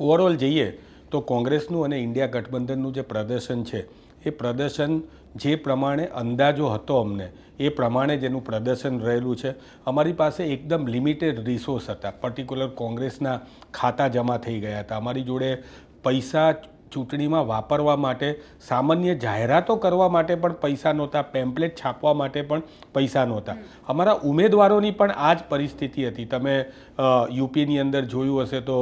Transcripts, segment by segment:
Overall જઈએ તો કોંગ્રેસનું અને ઇન્ડિયા ગઠબંધનનું જે પ્રદર્શન છે એ પ્રદર્શન જે પ્રમાણે અંદાજો હતો અમને એ પ્રમાણે જ એનું પ્રદર્શન રહેલું છે. અમારી પાસે એકદમ લિમિટેડ રિસોર્સ હતા. પર્ટિક્યુલર કોંગ્રેસના ખાતા જમા થઈ ગયા હતા. અમારી જોડે પૈસા ચૂંટણીમાં વાપરવા માટે, સામાન્ય જાહેરાતો કરવા માટે પણ પૈસા નહોતા, પેમ્પલેટ છાપવા માટે પણ પૈસા નહોતા. અમારા ઉમેદવારોની પણ આ જ પરિસ્થિતિ હતી. તમે યુપીની અંદર જોયું હશે તો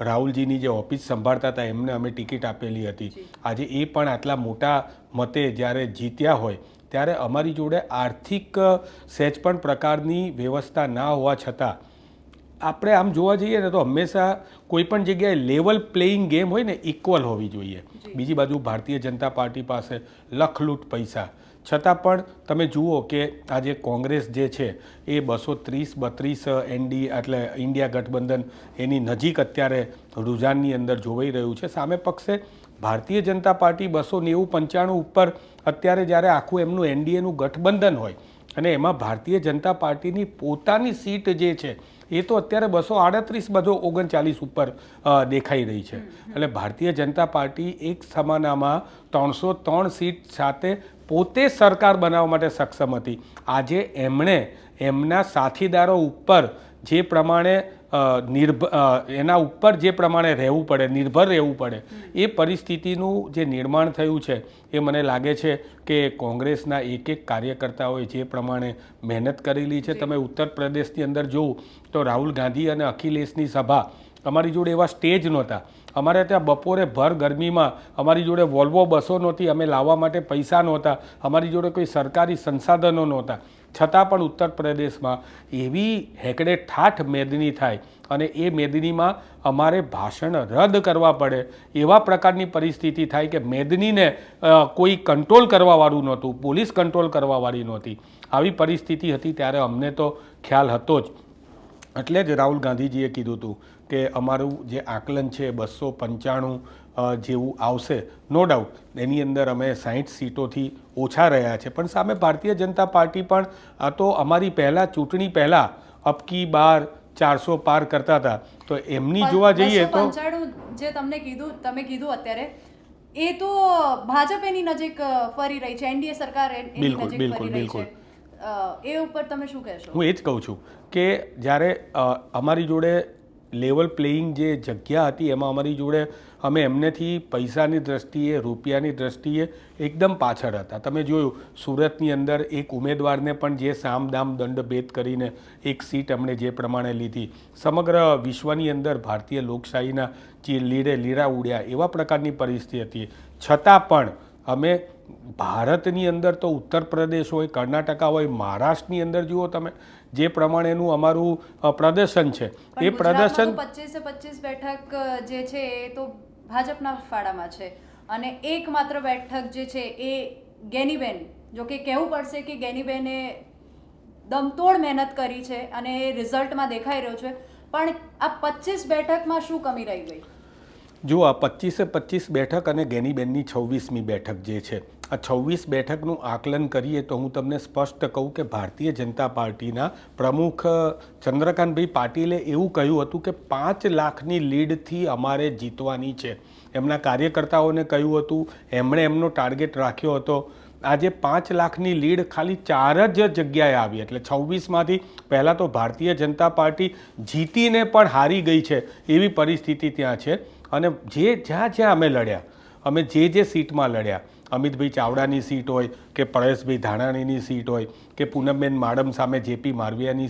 રાહુલજીની જે ઓફિસ સંભાળતા હતા એમને અમે ટિકિટ આપેલી હતી. આજે એ પણ આટલા મોટા મતે જ્યારે જીત્યા હોય ત્યારે અમારી જોડે આર્થિક સહેજ પણ પ્રકારની વ્યવસ્થા ના હોવા છતાં આપણે આમ જોવા જઈએ ને તો હંમેશા કોઈ પણ જગ્યાએ લેવલ પ્લેઇંગ ગેમ હોય ને ઇક્વલ હોવી જોઈએ. બીજી બાજુ ભારતીય જનતા પાર્ટી પાસે લખલૂટ પૈસા છતાં પણ તમે જુઓ કે આજે કોંગ્રેસ જે છે એ 232 એનડી એટલે ઇન્ડિયા ગઠબંધન એની નજીક અત્યારે રુઝાનની અંદર જોવાઈ રહ્યું છે. સામે પક્ષે ભારતીય જનતા પાર્ટી 290-95 ઉપર અત્યારે જ્યારે આખું એમનું એનડીએનું ગઠબંધન હોય અને એમાં ભારતીય જનતા પાર્ટીની પોતાની સીટ જે છે એ તો અત્યારે 238-39 ઉપર દેખાઈ રહી છે. એટલે ભારતીય જનતા પાર્ટી એક સમાનામાં 303 સીટ સાથે પોતે સરકાર બનાવવા માટે સક્ષમ હતી. આજે એમણે એમના સાથીદારો ઉપર જે પ્રમાણે એના ઉપર જે પ્રમાણે રહેવું પડે, નિર્ભર રહેવું પડે, એ પરિસ્થિતિનું જે નિર્માણ થયું છે એ મને લાગે છે કે કોંગ્રેસના એક કાર્યકર્તાઓએ જે પ્રમાણે મહેનત કરેલી છે. તમે ઉત્તર પ્રદેશની અંદર જોવું તો રાહુલ ગાંધી અને અખિલેશની સભા, અમારી જોડે એવા સ્ટેજ નહોતા. અમારે ત્યાં બપોરે ભર ગરમીમાં અમારી જોડે વોલ્વો બસો નહોતી, અમે લાવવા માટે પૈસા નહોતા, અમારી જોડે કોઈ સરકારી સંસાધનો નહોતા. છતાં પણ ઉત્તર પ્રદેશમાં એવી હેકડે ઠાઠ મેદની થાય અને એ મેદનીમાં અમારે ભાષણ રદ કરવા પડે એવા પ્રકારની પરિસ્થિતિ થાય કે મેદનીને કોઈ કંટ્રોલ કરવાવાળું નહોતું, પોલીસ કંટ્રોલ કરવાવાળી નહોતી. આવી પરિસ્થિતિ હતી ત્યારે અમને તો ખ્યાલ હતો જ. એટલે જ રાહુલ ગાંધીજીએ કીધું હતું કે અમારું જે આકલન છે 295 જેવું આવશે. નો ડાઉટ એની અંદર અમે 60 સીટોથી ઓછા રહ્યા છે, પણ સામે ભારતીય જનતા પાર્ટી પણ આ તો અમારી પહેલાં ચૂંટણી પહેલાં અબકી બાર 400 પાર કરતા હતા. તો એમની જોવા જઈએ તો 295 જે તમે કીધું અત્યારે એ તો ભાજપ એની નજીક ફરી રહી છે, એનડીએ સરકાર એની નજીક ફરી રહી છે. એ ઉપર તમે શું કહેશો? હું એ જ કહું છું કે જ્યારે અમારી જોડે લેવલ પ્લેઇંગ જે જગ્યા હતી એમાં અમારી જોડે અમે એમનેથી પૈસાની દ્રષ્ટિએ, રૂપિયાની દ્રષ્ટિએ એકદમ પાછળ હતા. તમે જોયું સુરતની અંદર એક ઉમેદવારને પણ જે સામ દામ દંડ ભેદ કરીને એક સીટ એમણે જે પ્રમાણે લીધી, સમગ્ર વિશ્વની અંદર ભારતીય લોકશાહીના જે લીરા ઉડ્યા એવા પ્રકારની પરિસ્થિતિ હતી. છતાં પણ અમે ભારતની અંદર તો ઉત્તર પ્રદેશ હોય, કર્ણાટકા હોય, મહારાષ્ટ્રની અંદર જુઓ તમે જે પ્રમાણેનું અમારું પ્રદર્શન છે એ પ્રદર્શન 25 બેઠક જે છે એ તો ભાજપના ફાળામાં છે અને એકમાત્ર બેઠક જે છે એ ગેનીબેન, જો કે કહેવું પડશે કે ગેનીબેને દમતોડ મહેનત કરી છે અને એ રિઝલ્ટમાં દેખાઈ રહ્યો છે. પણ આ 25 બેઠકમાં શું કમી રહી ગઈ? જો આ 25 બેઠક અને ગેનીબેનની 26મી બેઠક જે છે, આ 26 બેઠકનું આકલન કરીએ તો હું તમને સ્પષ્ટ કહું કે ભારતીય જનતા પાર્ટીના પ્રમુખ ચંદ્રકાંતભાઈ પાટીલે એવું કહ્યું હતું કે 5 લાખની લીડથી અમારે જીતવાની છે. એમના કાર્યકર્તાઓને કહ્યું હતું, એમણે એમનો ટાર્ગેટ રાખ્યો હતો. આજે 5 લાખની લીડ ખાલી 4 જ જગ્યાએ આવી, એટલે 26માંથી પહેલાં તો ભારતીય જનતા પાર્ટી જીતીને પણ હારી ગઈ છે એવી પરિસ્થિતિ ત્યાં છે. અને જ્યાં અમે લડ્યા, અમે જે સીટમાં લડ્યા, અમિતભાઈ ચાવડાની સીટ હોય કે પરેશભાઈ ધાનાણીની સીટ હોય કે પૂનમબેન માડમ સામે જેપી મારવિયાની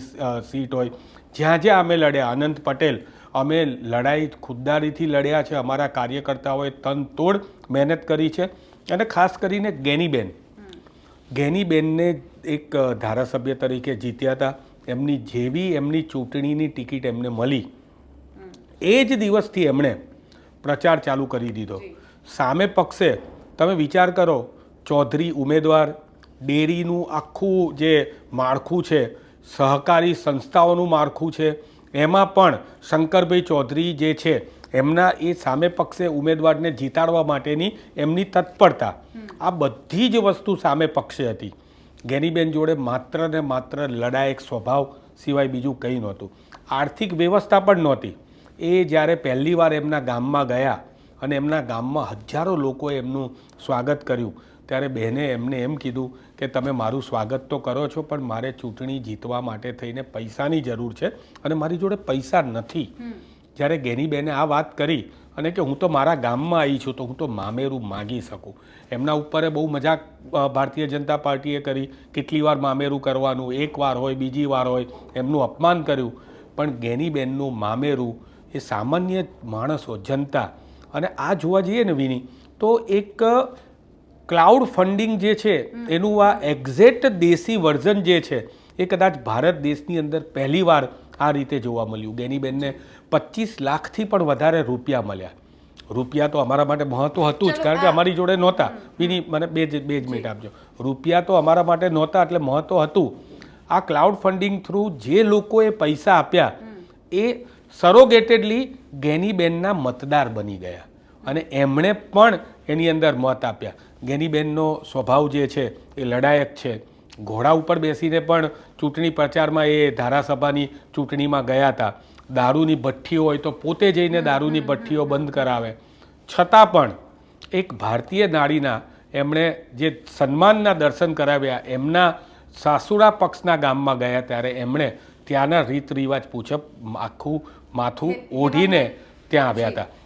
સીટ હોય, જ્યાં અમે લડ્યા, અનંત પટેલ, અમે લડાઈ ખુદદારીથી લડ્યા છે. અમારા કાર્યકર્તાઓએ તનતોડ મહેનત કરી છે. અને ખાસ કરીને ગેનીબેનને એક ધારાસભ્ય તરીકે જીત્યા હતા. એમની ચૂંટણીની ટિકિટ એમને મળી એ જ દિવસથી એમણે પ્રચાર ચાલુ કરી દીધો. સામે પક્ષે તમે વિચાર કરો, ચૌધરી ઉમેદવાર, ડેરીનું આખું જે માળખું છે, સહકારી સંસ્થાઓનું માળખું છે, એમાં પણ શંકરભાઈ ચૌધરી જે છે એમના એ સામે પક્ષે ઉમેદવારને જીતાડવા માટેની એમની તત્પરતા, આ બધી જ વસ્તુ સામે પક્ષે હતી. ગેનીબેન જોડે માત્ર ને માત્ર લડાયક સ્વભાવ સિવાય બીજું કંઈ નહોતું. આર્થિક વ્યવસ્થા પણ નહોતી. એ જ્યારે પહેલી વાર એમના ગામમાં ગયા અને એમના ગામમાં હજારો લોકોએ એમનું સ્વાગત કર્યું ત્યારે બહેને એમને એમ કીધું કે તમે મારું સ્વાગત તો કરો છો પણ મારે ચૂંટણી જીતવા માટે થઈને પૈસાની જરૂર છે અને મારી જોડે પૈસા નથી. જ્યારે ગેનીબેને આ વાત કરી અને કે હું તો મારા ગામમાં આવી છું તો હું તો મામેરું માગી શકું. એમના ઉપર બહુ મજાક ભારતીય જનતા પાર્ટીએ કરી, કેટલી વાર મામેરું કરવાનું, એક વાર હોય બીજી વાર હોય, એમનું અપમાન કર્યું. પણ ગેનીબેનનું મામેરું એ સામાન્ય માણસો, જનતા, અને આ જોવા જઈએ ને વિની તો એક ક્લાઉડ ફંડિંગ જે છે એનું આ એક્ઝેક્ટ દેશી વર્ઝન જે છે એ કદાચ ભારત દેશની અંદર પહેલીવાર આ રીતે જોવા મળ્યું. ગેનીબેનને 25 લાખથી પણ વધારે રૂપિયા મળ્યા. રૂપિયા તો અમારા માટે મહત્વ હતું જ, કારણ કે અમારી જોડે નહોતા. વિની મને બે જ મિનિટ આપજો. રૂપિયા તો અમારા માટે નહોતા એટલે મહત્વ હતું. આ ક્લાઉડ ફંડિંગ થ્રુ જે લોકોએ પૈસા આપ્યા એ સરોગેટેડલી ગેનીબેનના મતદાર બની ગયા અને એમણે પણ એની અંદર મત આપ્યા. ગેનીબેનનો સ્વભાવ જે છે એ લડાયક છે. ઘોડા ઉપર બેસીને પણ ચૂંટણી પ્રચારમાં એ ધારાસભાની ચૂંટણીમાં ગયા હતા. દારૂની ભઠ્ઠીઓ હોય તો પોતે જઈને દારૂની ભઠ્ઠીઓ બંધ કરાવે. છતાં પણ એક ભારતીય નારીના એમણે જે સન્માનના દર્શન કરાવ્યા, એમના સાસુરા પક્ષના ગામમાં ગયા ત્યારે એમણે ત્યાંના રીત રિવાજ પૂછપ આખું માથું ઓઢીને ત્યાં આવ્યા હતા.